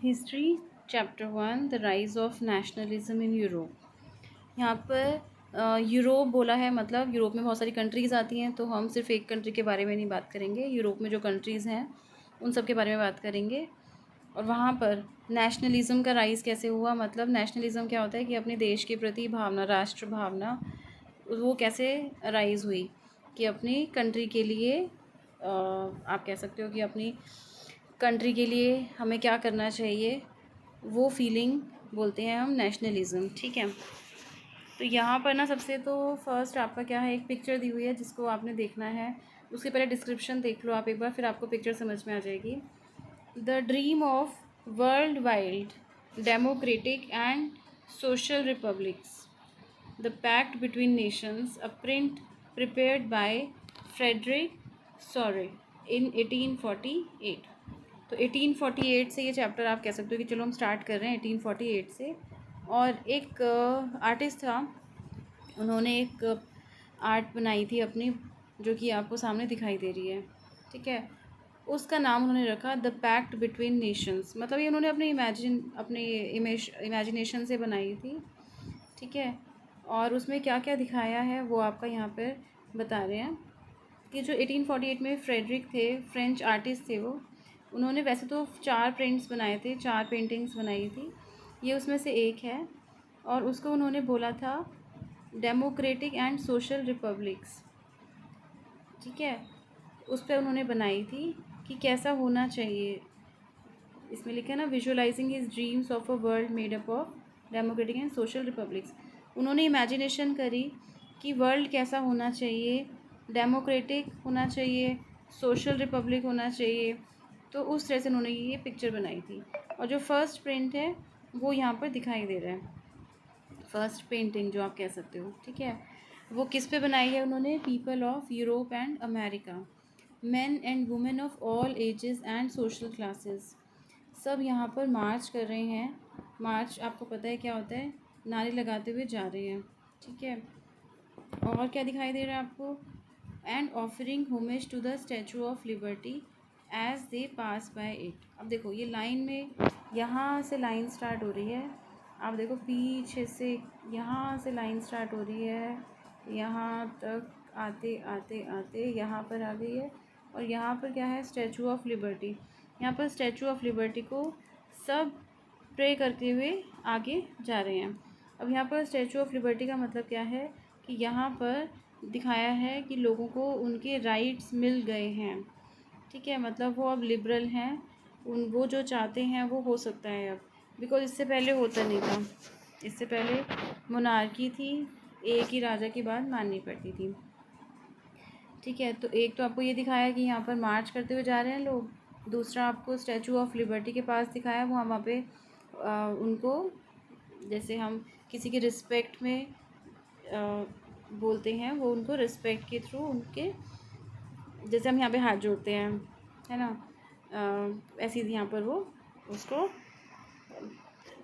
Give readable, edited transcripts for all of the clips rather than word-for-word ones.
History chapter 1 the rise of nationalism in Europe. यहाँ पर Europe बोला है, मतलब यूरोप में बहुत सारी कंट्रीज़ आती हैं, तो हम सिर्फ एक कंट्री के बारे में नहीं बात करेंगे। यूरोप में जो कंट्रीज़ हैं उन सब के बारे में बात करेंगे। और वहाँ पर नेशनलिज्म का राइज़ कैसे हुआ, मतलब नेशनलिज्म क्या होता है कि अपने देश के प्रति भावना, राष्ट्र भावना, वो कैसे राइज़ हुई कि अपनी कंट्री के लिए आप कह सकते हो कि अपनी कंट्री के लिए हमें क्या करना चाहिए, वो फीलिंग बोलते हैं हम नेशनलिज्म। ठीक है, तो यहाँ पर ना सबसे तो फर्स्ट आपका क्या है, एक पिक्चर दी हुई है जिसको आपने देखना है। उसके पहले डिस्क्रिप्शन देख लो आप एक बार, फिर आपको पिक्चर समझ में आ जाएगी। The dream of world wide democratic and social republics, the pact between nations, a print prepared by Frederic Sorrieu in 1848। तो 1848 से ये चैप्टर आप कह सकते हो कि चलो हम स्टार्ट कर रहे हैं 1848 से। और एक आर्टिस्ट था, उन्होंने एक आर्ट बनाई थी अपनी, जो कि आपको सामने दिखाई दे रही है। ठीक है, उसका नाम उन्होंने रखा द पैक्ट बिटवीन नेशंस, मतलब ये उन्होंने अपने इमेजिनेशन से बनाई थी। ठीक है, और उसमें क्या क्या दिखाया है वो आपका यहाँ पर बता रहे हैं कि जो 1848 में फ्रेडरिक थे, फ्रेंच आर्टिस्ट थे वो, उन्होंने वैसे तो 4 प्रिंट्स बनाए थे, 4 पेंटिंग्स बनाई थी, ये उसमें से एक है। और उसको उन्होंने बोला था डेमोक्रेटिक एंड सोशल रिपब्लिक्स। ठीक है, उस पर उन्होंने बनाई थी कि कैसा होना चाहिए। इसमें लिखा है ना, visualising his dreams of a world made up of democratic and social republics. उन्होंने इमेजिनेशन करी कि वर्ल्ड कैसा होना चाहिए, डेमोक्रेटिक होना चाहिए, सोशल रिपब्लिक होना चाहिए। तो उस तरह से उन्होंने ये पिक्चर बनाई थी। और जो फर्स्ट प्रिंट है वो यहाँ पर दिखाई दे रहा है, फर्स्ट पेंटिंग जो आप कह सकते हो। ठीक है, वो किस पे बनाई है उन्होंने, people of Europe and America, main and women of all ages and social classes, सब यहाँ पर मार्च कर रहे हैं। मार्च आपको पता है क्या होता है, नारे लगाते हुए जा रहे हैं। ठीक है, और क्या दिखाई दे रहा है आपको, and offering homage to the Statue of Liberty as they pass by it. अब देखो ये लाइन में, यहाँ से लाइन स्टार्ट हो रही है, आप देखो पीछे से यहाँ से लाइन स्टार्ट हो रही है, यहाँ तक आते आते आते यहाँ पर आ गई है। और यहाँ पर क्या है, स्टैचू ऑफ लिबर्टी। यहाँ पर स्टैचू ऑफ लिबर्टी को सब प्रे करते हुए आगे जा रहे हैं। अब यहाँ पर स्टैचू ऑफ लिबर्टी का मतलब क्या है कि यहाँ पर दिखाया है कि लोगों को उनके राइट्स मिल गए हैं। ठीक है, मतलब वो अब लिबरल हैं, वो जो चाहते हैं वो हो सकता है अब, बिकॉज इससे पहले होता नहीं था। इससे पहले मोनार्की थी, एक ही राजा की बात माननी पड़ती थी। ठीक है, तो एक तो आपको ये दिखाया कि यहाँ पर मार्च करते हुए जा रहे हैं लोग, दूसरा आपको स्टैचू ऑफ लिबर्टी के पास दिखाया, वो वहाँ पे उनको, जैसे हम किसी के रिस्पेक्ट में बोलते हैं, वो उनको रिस्पेक्ट के थ्रू उनके, जैसे हम यहाँ पे हाथ जोड़ते हैं, है ना, ऐसे ही यहाँ पर वो उसको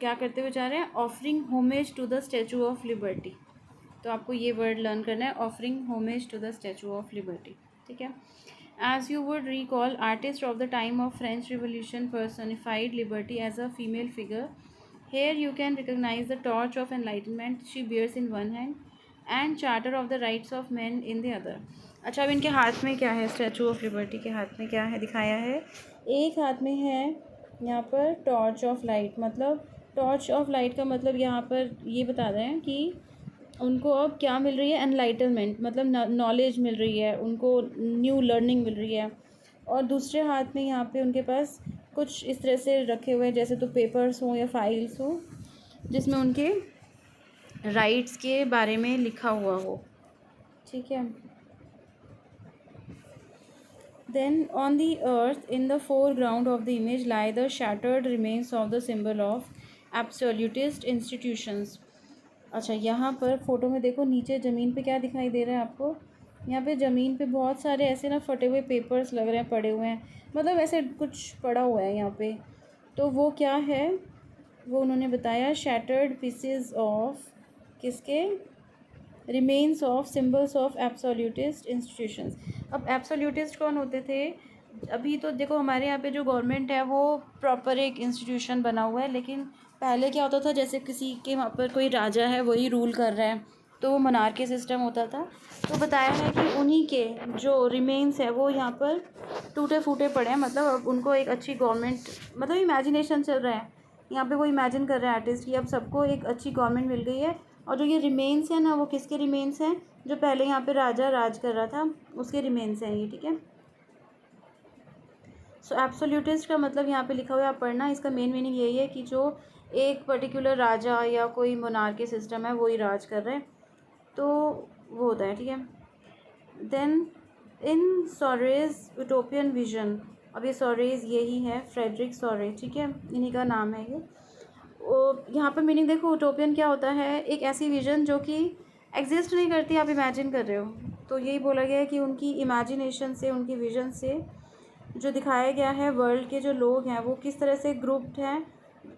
क्या करते हुए जा रहे हैं, offering homage to the Statue of Liberty. तो आपको ये वर्ड लर्न करना है, offering homage to the Statue of Liberty. ठीक है, as you would recall, artist of the time of French Revolution personified liberty as a female figure. Here you can recognise the torch of enlightenment she bears in one hand and charter of the rights of man in the other. अच्छा, अब इनके हाथ में क्या है, statue of liberty के हाथ में क्या है दिखाया है, एक हाथ में है यहाँ पर टॉर्च ऑफ लाइट, मतलब टॉर्च ऑफ लाइट का मतलब यहाँ पर ये बता रहे हैं कि उनको अब क्या मिल रही है, एनलाइटनमेंट, मतलब नॉलेज मिल रही है उनको, न्यू लर्निंग मिल रही है। और दूसरे हाथ में यहाँ पे उनके पास कुछ इस तरह से रखे हुए हैं, जैसे तो पेपर्स हों या फाइल्स हों, जिसमें उनके राइट्स के बारे में लिखा हुआ हो। ठीक है, then on the earth in the foreground of the image lie the shattered remains of the symbol of absolutist institutions। अच्छा, यहाँ पर फ़ोटो में देखो नीचे ज़मीन पे क्या दिखाई दे रहा है आपको, यहाँ पे ज़मीन पे बहुत सारे ऐसे ना फटे हुए पेपर्स लग रहे हैं, पड़े हुए हैं, मतलब ऐसे कुछ पड़ा हुआ है यहाँ पे। तो वो क्या है, वो उन्होंने बताया, शैटर्ड पीसेस ऑफ किसके, remains of symbols of absolutist institutions. अब एब्सोल्यूटिस्ट कौन होते थे, अभी तो देखो हमारे यहाँ पे जो गवर्नमेंट है वो प्रॉपर एक इंस्टीट्यूशन बना हुआ है, लेकिन पहले क्या होता था, जैसे किसी के वहाँ पर कोई राजा है वही रूल कर रहा है, तो वो मोनार्की सिस्टम होता था। तो बताया है कि उन्हीं के जो रिमेन्स है वो यहाँ पर टूटे फूटे पड़े हैं, मतलब अब उनको एक अच्छी गवर्नमेंट, मतलब इमेजिनेशन चल रहा है यहाँ पे, वो इमेजिन कर रहा है आर्टिस्ट कि अब सबको एक अच्छी गवर्नमेंट मिल गई है। और जो ये रिमेन्स है ना, वो किसके रिमेन्स हैं, जो पहले यहाँ पे राजा राज कर रहा था उसके रिमेन्स हैं ये, ठीक है। सो एब्सोल्यूटिस्ट का मतलब यहाँ पे लिखा हुआ है, आप पढ़ना, इसका मेन मीनिंग यही है कि जो एक पर्टिकुलर राजा या कोई मोनार्की सिस्टम है वही राज कर रहे हैं, तो वो होता है, ठीक है। Then in sores utopian vision, अब ये सोरेज यही है, फ्रेडरिक सोरे, ठीक है, इन्हीं का नाम है ये। यहाँ पर मीनिंग देखो, यूटोपियन क्या होता है, एक ऐसी विजन जो कि एग्जिस्ट नहीं करती, आप इमेजिन कर रहे हो। तो यही बोला गया है कि उनकी इमेजिनेशन से, उनकी विजन से जो दिखाया गया है, वर्ल्ड के जो लोग हैं वो किस तरह से ग्रुप्ड हैं,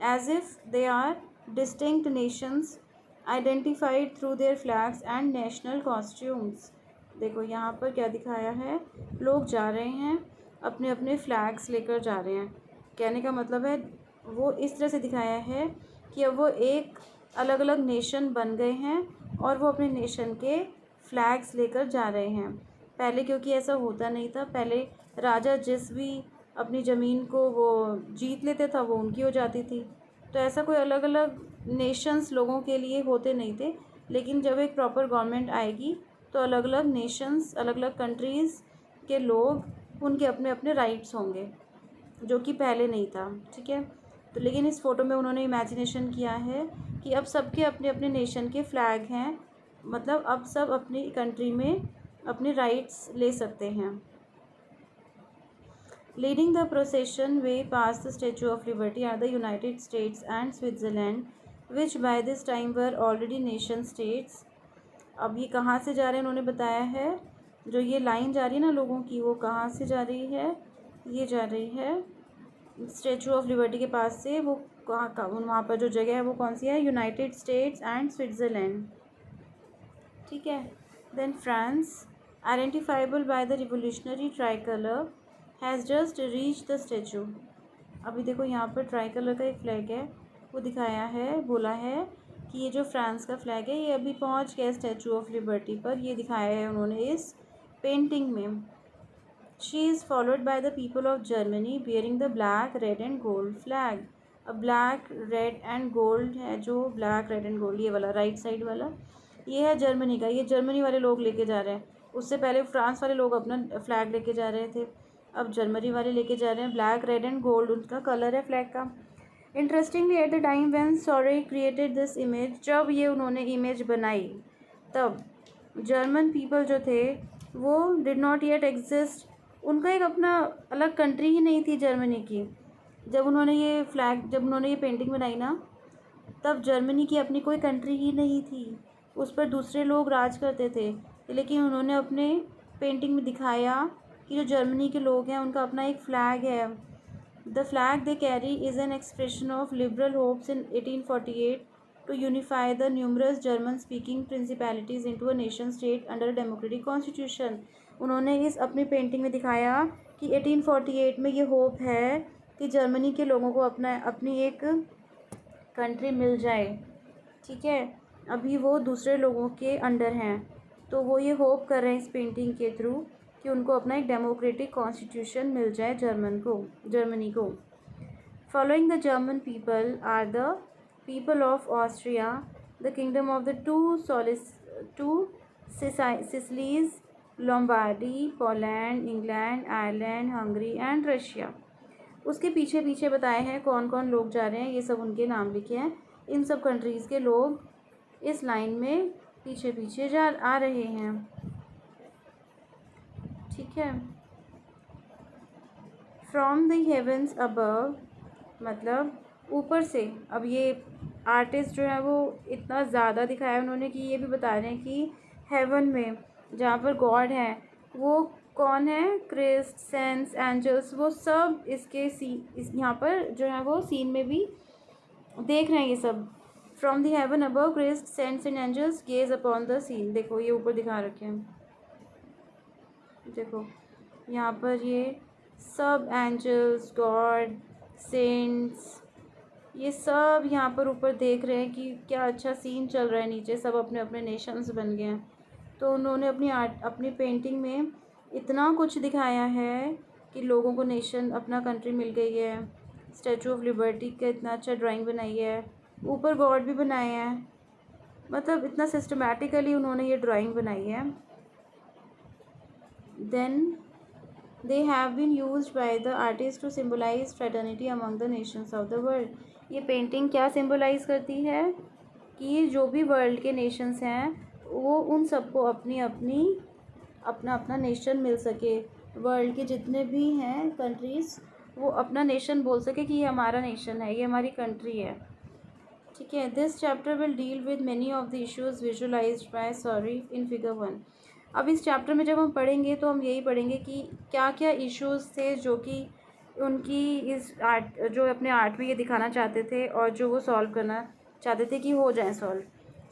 as if they are distinct nations identified through their flags and national costumes. देखो यहाँ पर क्या दिखाया है, लोग जा रहे हैं अपने अपने फ्लैग्स लेकर जा रहे हैं, कहने का मतलब है वो इस तरह से दिखाया है कि अब वो एक अलग अलग नेशन बन गए हैं और वो अपने नेशन के फ्लैग्स लेकर जा रहे हैं। पहले क्योंकि ऐसा होता नहीं था, पहले राजा जिस भी अपनी ज़मीन को वो जीत लेते था वो उनकी हो जाती थी, तो ऐसा कोई अलग अलग नेशंस लोगों के लिए होते नहीं थे। लेकिन जब एक प्रॉपर गवर्नमेंट आएगी तो अलग अलग नेशंस, अलग अलग कंट्रीज़ के लोग, उनके अपने अपने राइट्स होंगे, जो कि पहले नहीं था, ठीक है। तो लेकिन इस फ़ोटो में उन्होंने इमेजिनेशन किया है कि अब सबके अपने अपने नेशन के फ्लैग हैं, मतलब अब सब अपनी कंट्री में अपने राइट्स ले सकते हैं। Leading the procession way past the Statue of Liberty are the United States and Switzerland, which by this time were already nation states. अब ये कहाँ से जा रहे हैं उन्होंने बताया है, जो ये लाइन जा रही है ना लोगों की, वो कहाँ से जा रही है, ये जा रही है स्टैचू ऑफ लिबर्टी के पास से, वो कहाँ का, वहाँ पर जो जगह है वो कौन सी है, यूनाइटेड स्टेट्स एंड स्विट्ज़रलैंड, ठीक है। Then France, identifiable by the revolutionary tricolour has just reach the statue. अभी देखो यहाँ पर ट्राई कलर का एक फ्लैग है, वो दिखाया है, बोला है कि ये जो फ्रांस का फ्लैग है ये अभी पहुँच गया स्टैचू ऑफ लिबर्टी पर, ये दिखाया है उन्होंने इस पेंटिंग में। She is followed by the people of Germany bearing the black red and gold flag. अब ब्लैक रेड एंड गोल्ड है, जो ब्लैक रेड एंड गोल्ड ये वाला राइट साइड वाला, ये है जर्मनी का, ये जर्मनी वाले लोग लेके जा रहे हैं। उससे पहले फ्रांस वाले लोग अपना फ्लैग लेके जा रहे थे, अब जर्मनी वाले लेके जा रहे हैं। ब्लैक रेड एंड गोल्ड उनका कलर है फ्लैग का। Interestingly at the time when सोरे क्रिएटेड दिस इमेज, जब ये उन्होंने इमेज बनाई तब जर्मन पीपल जो थे वो डिड नॉट येट एग्जिस्ट, उनका एक अपना अलग कंट्री ही नहीं थी जर्मनी की। जब उन्होंने ये फ्लैग, जब उन्होंने ये पेंटिंग बनाई ना, तब जर्मनी की अपनी कोई कंट्री ही नहीं थी, उस पर दूसरे लोग राज करते थे। लेकिन उन्होंने अपने पेंटिंग में दिखाया कि जो जर्मनी के लोग हैं उनका अपना एक फ़्लैग है। The flag they carry is an expression of liberal hopes in 1848 to unify the numerous German speaking principalities into a nation state under a democratic constitution. उन्होंने इस अपनी पेंटिंग में दिखाया कि 1848 में ये होप है कि जर्मनी के लोगों को अपना अपनी एक कंट्री मिल जाए, ठीक है। अभी वो दूसरे लोगों के अंडर हैं, तो वो ये होप कर रहे हैं इस पेंटिंग के थ्रू कि उनको अपना एक डेमोक्रेटिक कॉन्स्टिट्यूशन मिल जाए जर्मनी को। Following the German people are the people of Austria, the Kingdom of the Two Sicilies, Lombardy, Poland, England, Ireland, Hungary and Russia. उसके पीछे पीछे बताए हैं कौन कौन लोग जा रहे हैं, ये सब उनके नाम लिखे हैं। इन सब कंट्रीज़ के लोग इस लाइन में पीछे पीछे जा आ रहे हैं, ठीक है। फ्रॉम द हेवन्स अबव, मतलब ऊपर से। अब ये आर्टिस्ट जो है वो इतना ज़्यादा दिखाया उन्होंने कि ये भी बता रहे हैं कि हेवन में जहाँ पर गॉड है वो कौन है, क्रिस्ट, सेंस, एंजल्स, वो सब इसके इस यहाँ पर जो है वो सीन में भी देख रहे हैं ये सब। From the heaven above Christ, saints and angels gaze upon the scene. देखो ये ऊपर दिखा रखे हैं, देखो यहाँ पर ये सब एंजल्स, गॉड, सेंट्स, ये सब यहाँ पर ऊपर देख रहे हैं कि क्या अच्छा सीन चल रहा है। नीचे सब अपने अपने नेशंस बन गए हैं। तो उन्होंने अपनी पेंटिंग में इतना कुछ दिखाया है कि लोगों को नेशन, अपना कंट्री मिल गई है। स्टैचू ऑफ लिबर्टी का इतना अच्छा ड्राइंग बनाई है। ऊपर गॉड भी बनाए हैं। मतलब इतना सिस्टमैटिकली उन्होंने ये ड्राइंग बनाई है। Then they have been used by the artist to symbolize fraternity among the nations of the world। ये पेंटिंग क्या सिम्बलाइज़ करती है कि जो भी वर्ल्ड के नेशंस हैं वो उन सबको अपना अपना नेशन मिल सके। वर्ल्ड के जितने भी हैं कंट्रीज़, वो अपना नेशन बोल सके कि ये हमारा नेशन है, ये हमारी कंट्री है। ठीक है। This chapter will deal with many of the issues visualised by Sorrieu in figure 1। अब इस चैप्टर में जब हम पढ़ेंगे तो हम यही पढ़ेंगे कि क्या क्या इश्यूज़ थे जो कि उनकी इस आर्ट, जो अपने आर्ट में ये दिखाना चाहते थे और जो वो सॉल्व करना चाहते थे कि हो जाए solve.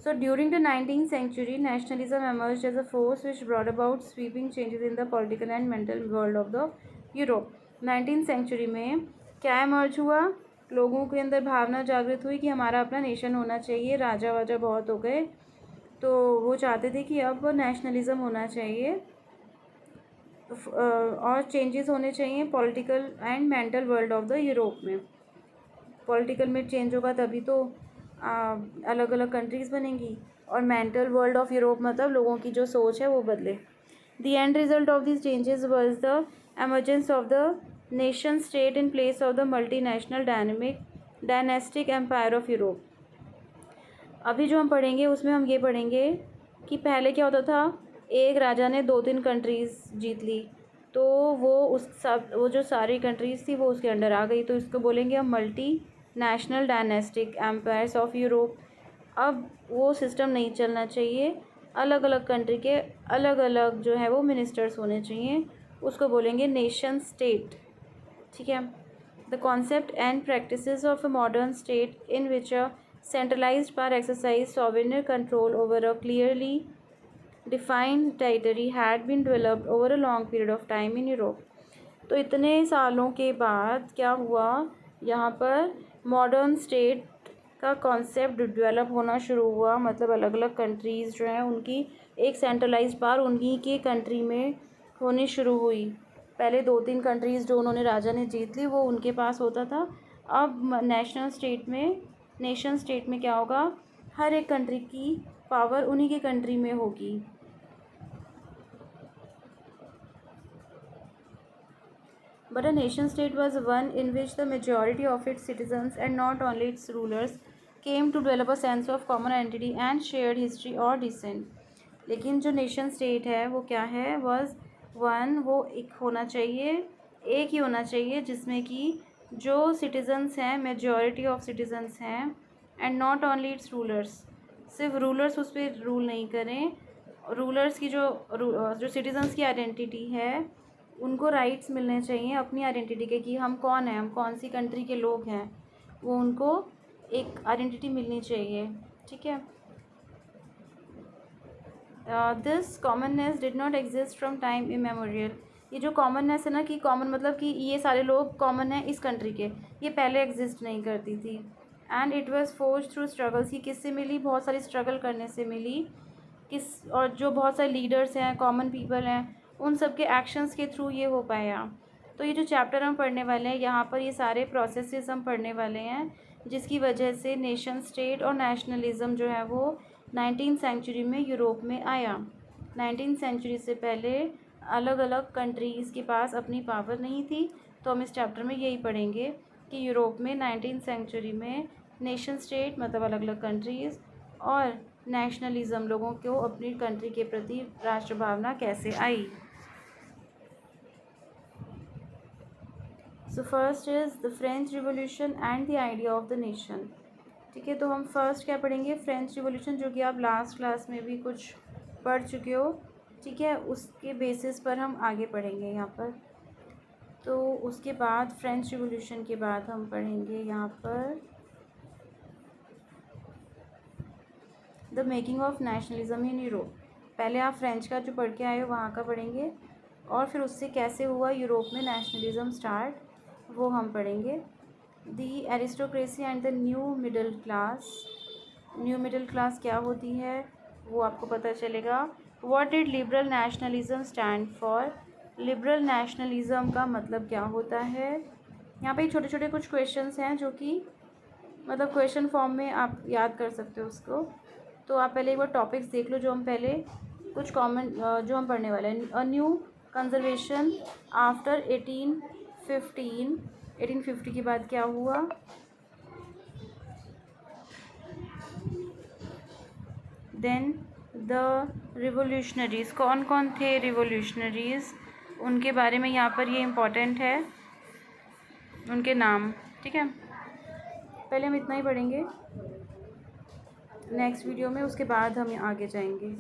So during the 19th century nationalism emerged as a force which brought about sweeping changes in the political and mental world of the Europe. 19th century में क्या एमर्ज हुआ? लोगों के अंदर भावना जागृत हुई कि हमारा अपना नेशन होना चाहिए। राजा वाजा बहुत हो गए, तो वो चाहते थे कि अब नेशनलिज़म होना चाहिए और चेंजेस होने चाहिए political and mental world of the Europe में। पॉलिटिकल में चेंज होगा तभी तो अलग अलग कंट्रीज़ बनेंगी, और मेंटल वर्ल्ड ऑफ यूरोप मतलब लोगों की जो सोच है वो बदले। The end result of this changes was the emergence of the nation state in place of the multinational dynastic empire of Europe. अभी जो हम पढ़ेंगे उसमें हम ये पढ़ेंगे कि पहले क्या होता था, एक राजा ने 2-3 कंट्रीज़ जीत ली, तो वो जो सारी कंट्रीज़ थी वो उसके अंडर आ गई, तो इसको बोलेंगे हम multi national dynastic empires of Europe. अब वो सिस्टम नहीं चलना चाहिए, अलग अलग कंट्री के अलग अलग जो है वो मिनिस्टर्स होने चाहिए, उसको बोलेंगे नेशन स्टेट। ठीक है। The concept and practices of a modern state in which a centralized power exercise sovereign control over a clearly defined territory had been developed over a long period of time in Europe। तो इतने सालों के बाद क्या हुआ, यहाँ पर modern state का कॉन्सेप्ट डेवलप होना शुरू हुआ। मतलब अलग अलग कंट्रीज़ जो हैं उनकी एक सेंट्रलाइज्ड पावर उन्हीं के कंट्री में होनी शुरू हुई। पहले 2-3 कंट्रीज़ जो उन्होंने राजा ने जीत ली वो उनके पास होता था। अब नेशन स्टेट में क्या होगा, हर एक कंट्री की पावर उन्हीं के कंट्री में होगी। But a nation state was one in which the majority of its citizens and not only its rulers came to develop a sense of common identity and shared history or descent। लेकिन जो nation state है वो क्या है, was one, वो एक होना चाहिए, एक ही होना चाहिए जिसमें कि जो सिटीजन्स हैं, मेजॉरिटी ऑफ सिटीजन्स हैं, and not only it's rulers, सिर्फ रूलर्स उस पर रूल नहीं करें, रूलर्स की जो सिटीजन्स की आइडेंटिटी है उनको राइट्स मिलने चाहिए अपनी आइडेंटिटी के, कि हम कौन हैं, हम कौन सी कंट्री के लोग हैं, वो उनको एक आइडेंटिटी मिलनी चाहिए। ठीक है। This commonness did not exist from time immemorial. ये जो कॉमननेस है ना, कि कॉमन मतलब कि ये सारे लोग कॉमन हैं इस कंट्री के, ये पहले एग्जिस्ट नहीं करती थी। And it was force through struggles. ये किससे मिली, बहुत सारी स्ट्रगल करने से मिली। और जो बहुत सारे लीडर्स हैं, कॉमन पीपल हैं, उन सब के एक्शंस के थ्रू ये हो पाया। तो ये जो चैप्टर हम पढ़ने वाले हैं यहाँ पर ये सारे प्रोसेसेस हम पढ़ने वाले हैं, जिसकी वजह से नेशन स्टेट और नेशनलिज़म जो है वो 19th सेंचुरी में यूरोप में आया। 19th सेंचुरी से पहले अलग अलग कंट्रीज़ के पास अपनी पावर नहीं थी। तो हम इस चैप्टर में यही पढ़ेंगे कि यूरोप में 19th सेंचुरी में नेशन स्टेट मतलब अलग अलग कंट्रीज़ और नेशनलिज़म, लोगों को अपनी कंट्री के प्रति राष्ट्र भावना कैसे आई। So first is the French revolution and the idea of the nation. ठीक है। तो हम फर्स्ट क्या पढ़ेंगे, फ्रेंच रिवॉल्यूशन, जो कि आप लास्ट क्लास में भी कुछ पढ़ चुके हो। ठीक है। उसके बेसिस पर हम आगे पढ़ेंगे यहाँ पर। तो उसके बाद फ्रेंच रिवॉल्यूशन के बाद हम पढ़ेंगे यहाँ पर the making of nationalism in Europe. पहले आप फ्रेंच का जो पढ़ के आए हो वहाँ का पढ़ेंगे, और फिर उससे कैसे हुआ यूरोप में नेशनलिज़म स्टार्ट, वो हम पढ़ेंगे। The aristocracy and the new middle class. New middle class क्या होती है वो आपको पता चलेगा। What did liberal nationalism stand for. Liberal nationalism का मतलब क्या होता है। यहाँ पे छोटे छोटे कुछ क्वेश्चंस हैं जो कि मतलब क्वेश्चन फॉर्म में आप याद कर सकते हो उसको। तो आप पहले एक बार टॉपिक्स देख लो जो हम पहले कुछ कॉमन जो हम पढ़ने वाले हैं। A new conservation after 1815। 1850 के बाद क्या हुआ। देन द रिवोल्यूशनरीज़, कौन कौन थे रिवोल्यूशनरीज़, उनके बारे में यहाँ पर ये इम्पोर्टेंट है, उनके नाम। ठीक है, पहले हम इतना ही पढ़ेंगे नेक्स्ट वीडियो में, उसके बाद हम आगे जाएंगे।